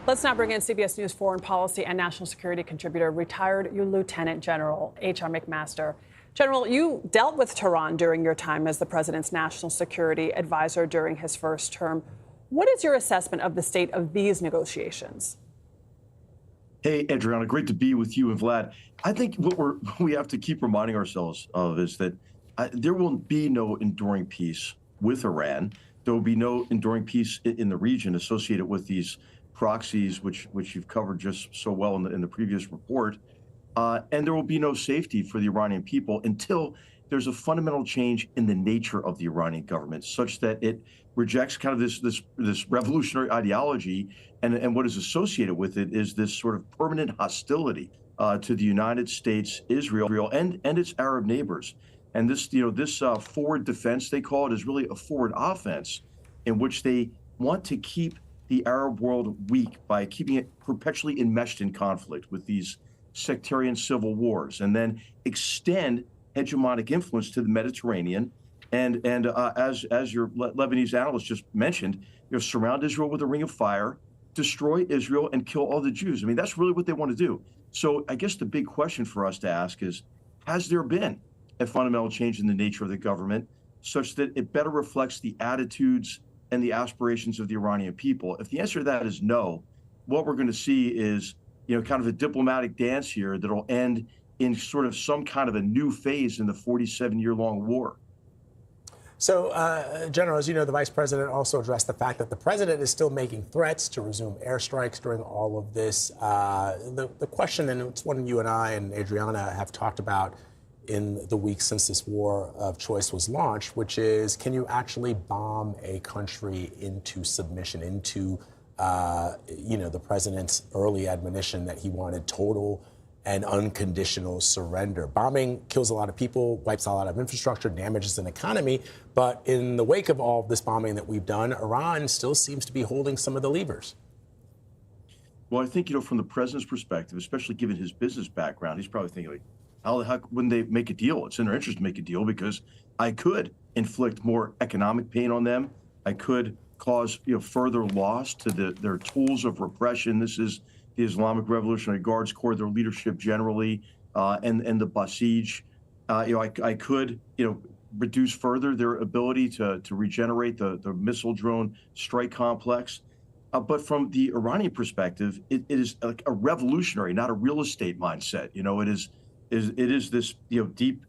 Let's now bring in CBS News foreign policy and national security contributor, retired Lieutenant General H.R. McMaster. General, you dealt with Tehran during your time as the president's national security advisor during his first term. What is your assessment of the state of these negotiations? Hey, Adriana, great to be with you and Vlad. I think what we have to keep reminding ourselves of is that there will be no enduring peace with Iran. There will be no enduring peace in the region associated with these proxies, which you've covered just so well in the previous report. And there will be no safety for the Iranian people until there's a fundamental change in the nature of the Iranian government, such that it rejects kind of this revolutionary ideology, and what is associated with it is this sort of permanent hostility to the United States, Israel, and its Arab neighbors. And this forward defense, they call it, is really a forward offense in which they want to keep the Arab world weak by keeping it perpetually enmeshed in conflict with these sectarian civil wars, and then extend hegemonic influence to the Mediterranean. And as your Lebanese analyst just mentioned, surround Israel with a ring of fire, destroy Israel, and kill all the Jews. I mean, that's really what they want to do. So I guess the big question for us to ask is, has there been a fundamental change in the nature of the government such that it better reflects the attitudes and the aspirations of the Iranian people? If the answer to that is no, what we're going to see is, kind of a diplomatic dance here that'll end in sort of some kind of a new phase in the 47-year-long war. So, General, as you know, the vice president also addressed the fact that the president is still making threats to resume airstrikes during all of this. The question, and it's one you and I and Adriana have talked about in the weeks since this war of choice was launched, which is, can you actually bomb a country into submission, into the president's early admonition that he wanted total and unconditional surrender? Bombing kills a lot of people, wipes a lot of infrastructure, damages an economy. But in the wake of all of this bombing that we've done, Iran still seems to be holding some of the levers. Well, I think, from the president's perspective, especially given his business background, he's probably thinking, like, how the heck wouldn't they make a deal? It's in their interest to make a deal because I could inflict more economic pain on them. I could cause further loss to their tools of repression. This is the Islamic Revolutionary Guards Corps, their leadership generally, and the Basij. I could reduce further their ability to regenerate the missile drone strike complex. But from the Iranian perspective, it is like a revolutionary, not a real estate mindset. It is this deep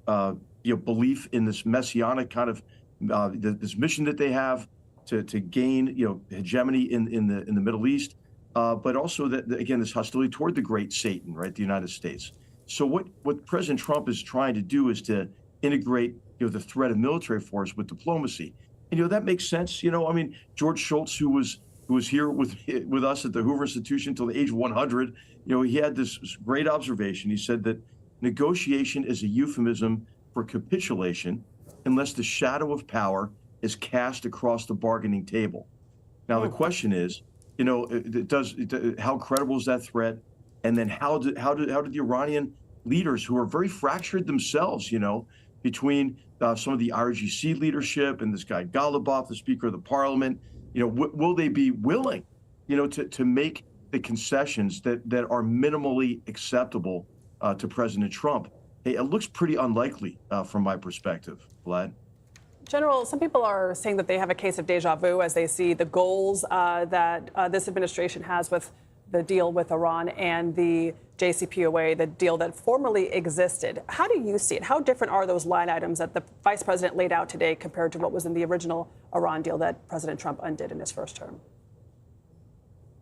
belief in this messianic kind of this mission that they have to gain hegemony in the Middle East, but also that again this hostility toward the great Satan, right, the United States. So what President Trump is trying to do is to integrate the threat of military force with diplomacy, and that makes sense. I mean, George Shultz, who was here with us at the Hoover Institution until the age of 100, he had this great observation. He said that negotiation is a euphemism for capitulation unless the shadow of power is cast across the bargaining table. Now, the question is, how credible is that threat? And then how did the Iranian leaders, who are very fractured themselves, between some of the IRGC leadership and this guy Ghalibaf, the Speaker of the Parliament, will they be willing, to make the concessions that are minimally acceptable to President Trump? Hey, it looks pretty unlikely from my perspective, Vlad. General, some people are saying that they have a case of deja vu as they see the goals that this administration has with the deal with Iran and the JCPOA, the deal that formerly existed. How do you see it? How different are those line items that the vice president laid out today compared to what was in the original Iran deal that President Trump undid in his first term?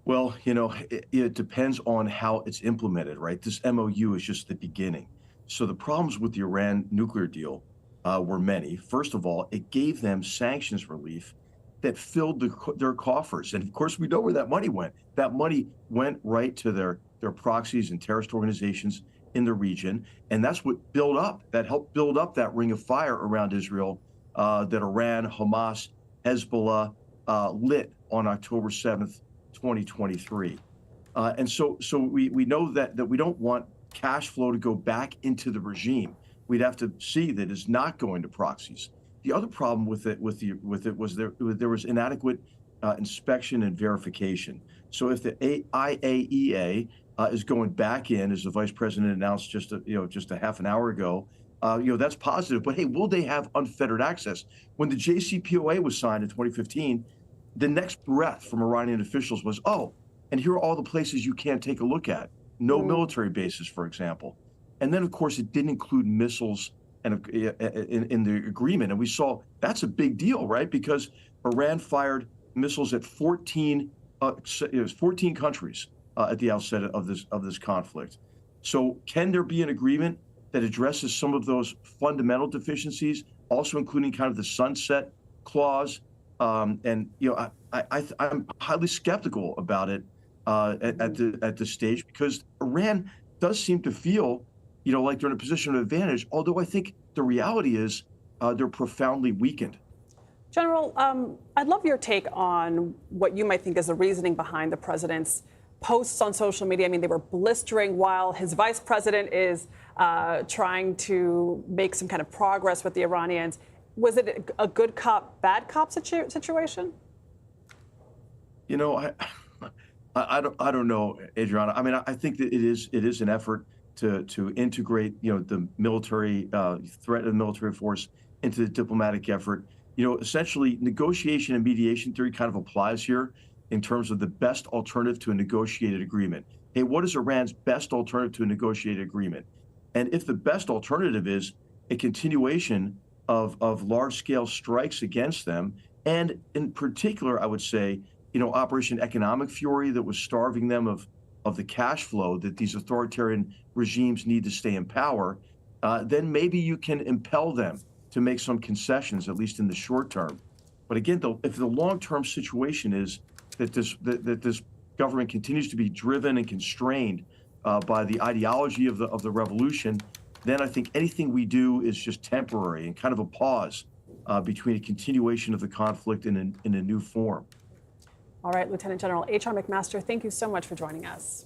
Well, it depends on how it's implemented, right? This MOU is just the beginning. So the problems with the Iran nuclear deal were many. First of all, it gave them sanctions relief that filled their coffers. And of course, we know where that money went. That money went right to their proxies and terrorist organizations in the region. And that's what helped build up that ring of fire around Israel that Iran, Hamas, Hezbollah lit on October 7th, 2023. And so we know that we don't want cash flow to go back into the regime. We'd have to see that it's not going to proxies. The other problem with it was there was inadequate inspection and verification. So if the IAEA is going back in, as the vice president announced just a half an hour ago, that's positive. But hey, will they have unfettered access? When the JCPOA was signed in 2015, the next breath from Iranian officials was, oh, and here are all the places you can't take a look at. No military bases, for example. And then, of course, it didn't include missiles and in the agreement. And we saw that's a big deal, right? Because Iran fired missiles at 14 countries at the outset of this conflict. So can there be an agreement that addresses some of those fundamental deficiencies, also including kind of the sunset clause? I'm highly skeptical about it at this stage, because Iran does seem to feel, like they're in a position of advantage. Although I think the reality is they're profoundly weakened. General, I'd love your take on what you might think is the reasoning behind the president's posts on social media. I mean, they were blistering while his vice president is trying to make some kind of progress with the Iranians. Was it a good cop, bad cop situation? I don't know, Adriana. I mean, I think that it is an effort to integrate, the military threat of the military force into the diplomatic effort. Essentially, negotiation and mediation theory kind of applies here in terms of the best alternative to a negotiated agreement. Hey, what is Iran's best alternative to a negotiated agreement? And if the best alternative is a continuation of large-scale strikes against them, and in particular, I would say, Operation Economic Fury that was starving them of the cash flow that these authoritarian regimes need to stay in power, then maybe you can impel them to make some concessions, at least in the short term. But again, if the long-term situation is that this government continues to be driven and constrained by the ideology of the revolution, then I think anything we do is just temporary and kind of a pause between a continuation of the conflict in a new form. All right, Lieutenant General H.R. McMaster, thank you so much for joining us.